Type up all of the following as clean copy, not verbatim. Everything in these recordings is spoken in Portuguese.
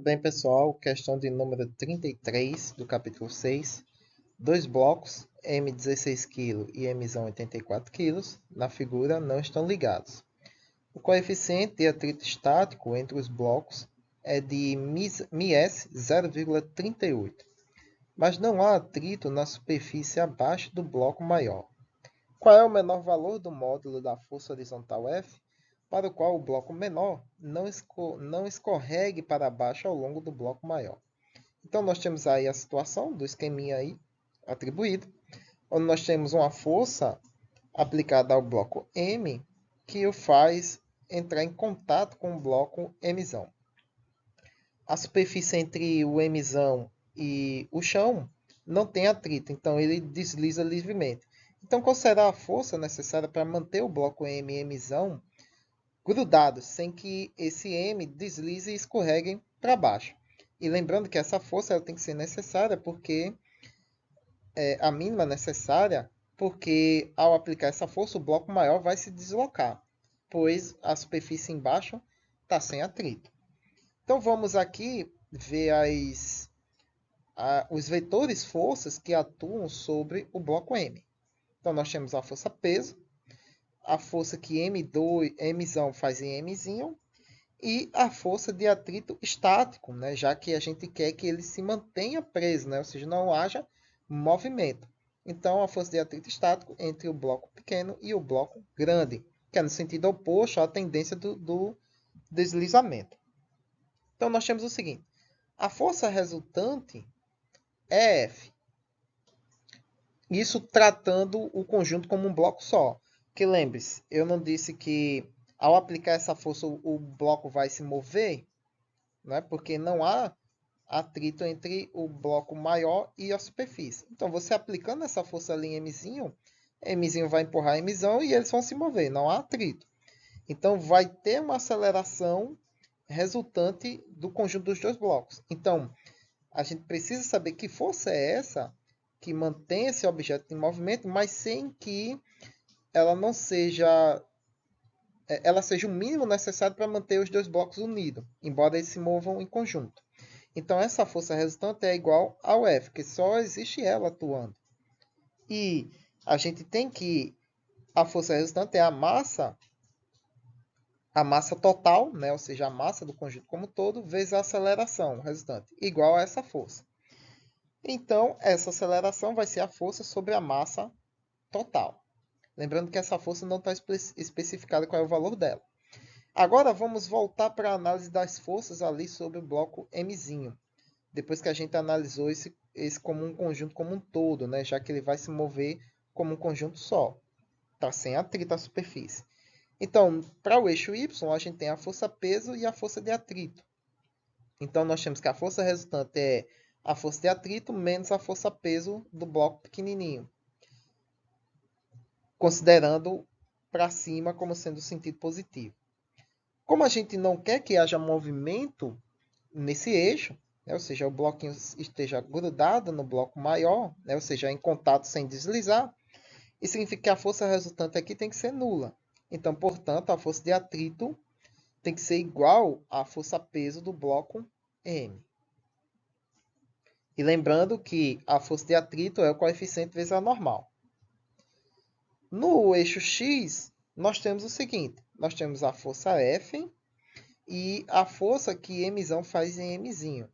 bem, pessoal? Questão de número 33 do capítulo 6. Dois blocos, M 16 kg e M 84 kg, na figura não estão ligados. O coeficiente de atrito estático entre os blocos é de ms 0,38, mas não há atrito na superfície abaixo do bloco maior. Qual é o menor valor do módulo da força horizontal F, para o qual o bloco menor não escorregue para baixo ao longo do bloco maior? Então, nós temos aí a situação do esqueminha aí atribuído, onde nós temos uma força aplicada ao bloco M, que o faz entrar em contato com o bloco M. A superfície entre o M e o chão não tem atrito, então ele desliza livremente. Então, qual será a força necessária para manter o bloco M e M grudados, sem que esse M deslize e escorreguem para baixo? E lembrando que essa força ela tem que ser necessária, porque a mínima necessária, porque ao aplicar essa força, o bloco maior vai se deslocar, pois a superfície embaixo está sem atrito. Então, vamos aqui ver os vetores forças que atuam sobre o bloco M. Então, nós temos a força peso, a força que M faz em M, e a força de atrito estático, né? Já que a gente quer que ele se mantenha preso, né? Ou seja, não haja movimento. Então, a força de atrito estático entre o bloco pequeno e o bloco grande, que é no sentido oposto à tendência do deslizamento. Então, nós temos o seguinte: a força resultante é F. Isso tratando o conjunto como um bloco só. Que lembre-se, eu não disse que ao aplicar essa força o bloco vai se mover, né? Porque não há atrito entre o bloco maior e a superfície. Então, você aplicando essa força ali em M vai empurrar M e eles vão se mover, não há atrito. Então, vai ter uma aceleração resultante do conjunto dos dois blocos. Então, a gente precisa saber que força é essa que mantém esse objeto em movimento, mas sem que ela não seja ela seja o mínimo necessário para manter os dois blocos unidos, embora eles se movam em conjunto. Então, essa força resultante é igual ao F, que só existe ela atuando. E a gente tem que a força resultante é a massa total, né? Ou seja, a massa do conjunto como um todo, vezes a aceleração resultante, igual a essa força. Então, essa aceleração vai ser a força sobre a massa total. Lembrando que essa força não está especificada qual é o valor dela. Agora, vamos voltar para a análise das forças ali sobre o bloco M. Depois que a gente analisou esse como um conjunto como um todo, né? Já que ele vai se mover como um conjunto só. Está sem atrito à superfície. Então, para o eixo Y, a gente tem a força peso e a força de atrito. Então, nós temos que a força resultante é a força de atrito menos a força peso do bloco pequenininho, considerando para cima como sendo o sentido positivo. Como a gente não quer que haja movimento nesse eixo, né, ou seja, o bloquinho esteja grudado no bloco maior, né, ou seja, em contato sem deslizar, isso significa que a força resultante aqui tem que ser nula. Então, portanto, a força de atrito tem que ser igual à força peso do bloco M. E lembrando que a força de atrito é o coeficiente vezes a normal. No eixo X, nós temos o seguinte: nós temos a força F e a força que M faz em M.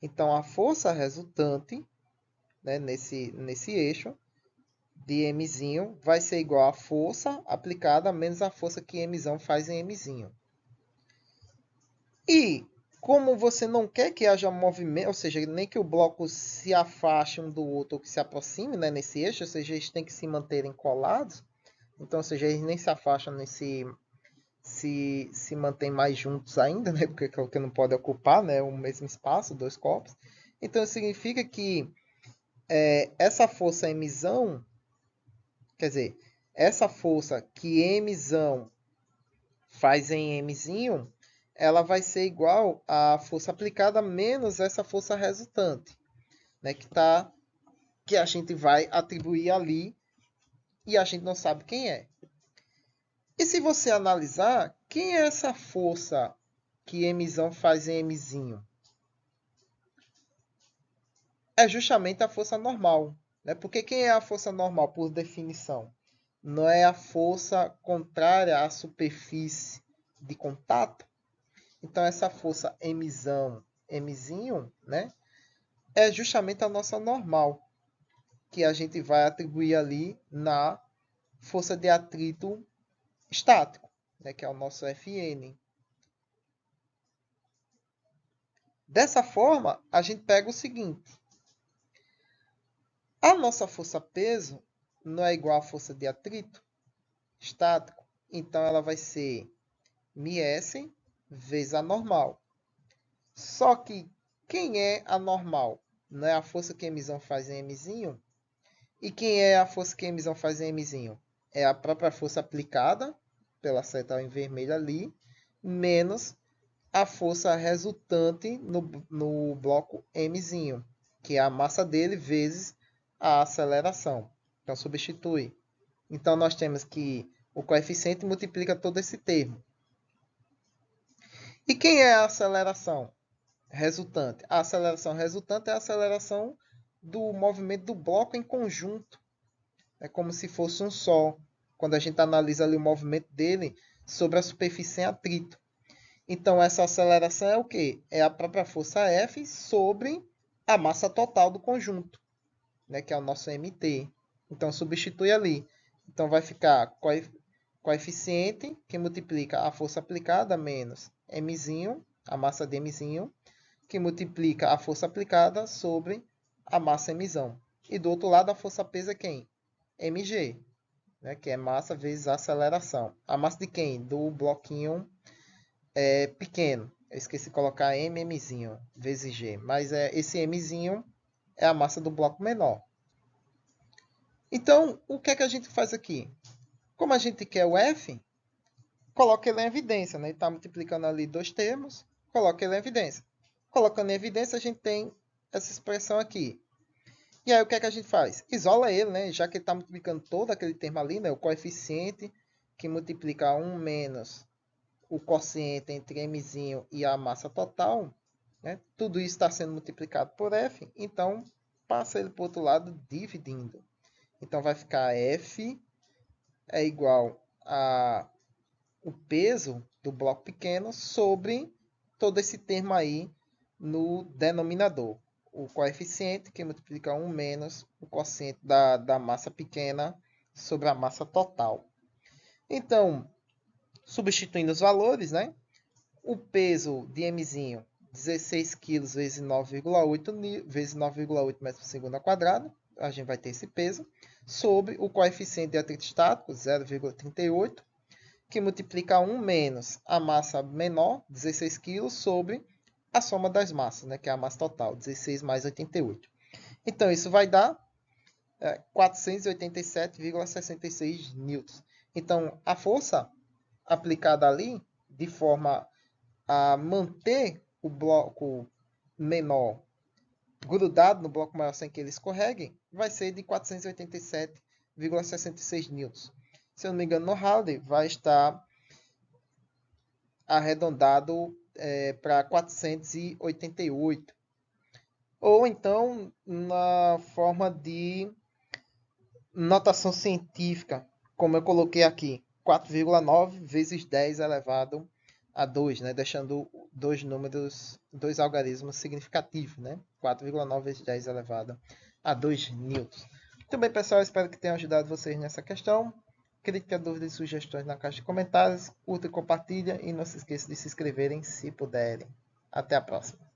Então, a força resultante, né, nesse eixo de M vai ser igual à força aplicada menos a força que M faz em M. E como você não quer que haja movimento, ou seja, nem que o bloco se afaste um do outro ou que se aproxime, né, nesse eixo, ou seja, eles têm que se manterem colados. Então, ou seja, eles nem se afastam, nem se mantêm mais juntos ainda, né, porque não pode ocupar, né, o mesmo espaço, dois corpos. Então, significa que essa força M, quer dizer, essa força que M faz em M, ela vai ser igual à força aplicada menos essa força resultante, né, que a gente vai atribuir ali e a gente não sabe quem é. E se você analisar, quem é essa força que M faz em M? é justamente a força normal, né? Porque quem é a força normal, por definição? Não é a força contrária à superfície de contato? Então, essa força Mzinho, né? É justamente a nossa normal, que a gente vai atribuir ali na força de atrito estático, né? Que é o nosso Fn. Dessa forma, a gente pega o seguinte. A nossa força-peso não é igual à força de atrito estático. Então, ela vai ser μs vezes a normal. Só que quem é a normal? Não é a força que a emissão faz em Mzinho? E quem é a força que a emissão faz em Mzinho? É a própria força aplicada pela seta em vermelho ali, menos a força resultante no bloco Mzinho, que é a massa dele vezes a aceleração. Então, substitui. Então, nós temos que o coeficiente multiplica todo esse termo. E quem é a aceleração resultante? A aceleração resultante é a aceleração do movimento do bloco em conjunto. É como se fosse um só, quando a gente analisa ali o movimento dele sobre a superfície em atrito. Então, essa aceleração é o quê? É a própria força F sobre a massa total do conjunto, né, que é o nosso mt. Então, substitui ali. Então, vai ficar coeficiente que multiplica a força aplicada menos mzinho, a massa de mzinho, que multiplica a força aplicada sobre a massa mzão. E do outro lado, a força peso é quem? mg, né, que é massa vezes a aceleração. A massa de quem? Do bloquinho pequeno. Eu esqueci de colocar mmzinho vezes g, mas esse mzinho é a massa do bloco menor. Então, o que é que a gente faz aqui? Como a gente quer o F, coloca ele em evidência, né? Ele está multiplicando ali dois termos, coloca ele em evidência. Colocando em evidência, a gente tem essa expressão aqui. E aí, o que é que a gente faz? Isola ele, né? Já que ele está multiplicando todo aquele termo ali, né? O coeficiente que multiplica 1 menos o quociente entre mzinho e a massa total, né? Tudo isso está sendo multiplicado por F, então passa ele para o outro lado dividindo. Então vai ficar F é igual a o peso do bloco pequeno sobre todo esse termo aí no denominador. O coeficiente que multiplica 1 menos o quociente da massa pequena sobre a massa total. Então, substituindo os valores, né? O peso de Mzinho, 16 kg vezes 9,8 vezes 9,8 metros por segundo ao quadrado. A gente vai ter esse peso. Sobre o coeficiente de atrito estático, 0,38, que multiplica 1 menos a massa menor, 16 kg, sobre a soma das massas, né, que é a massa total, 16 mais 88. Então, isso vai dar 487,66 newtons. Então, a força aplicada ali, de forma a manter o bloco menor grudado no bloco maior sem que ele escorregue, vai ser de 487,66 newtons. Se eu não me engano, no Halliday vai estar arredondado para 488. Ou então, na forma de notação científica, como eu coloquei aqui, 4,9 vezes 10 elevado a 2, né? Deixando dois números, dois algarismos significativos, né? 4,9 vezes 10 elevado a 2 newtons. Muito bem, pessoal, espero que tenha ajudado vocês nessa questão. Crítica, dúvidas e sugestões na caixa de comentários. Curta e compartilha. E não se esqueça de se inscreverem se puderem. Até a próxima.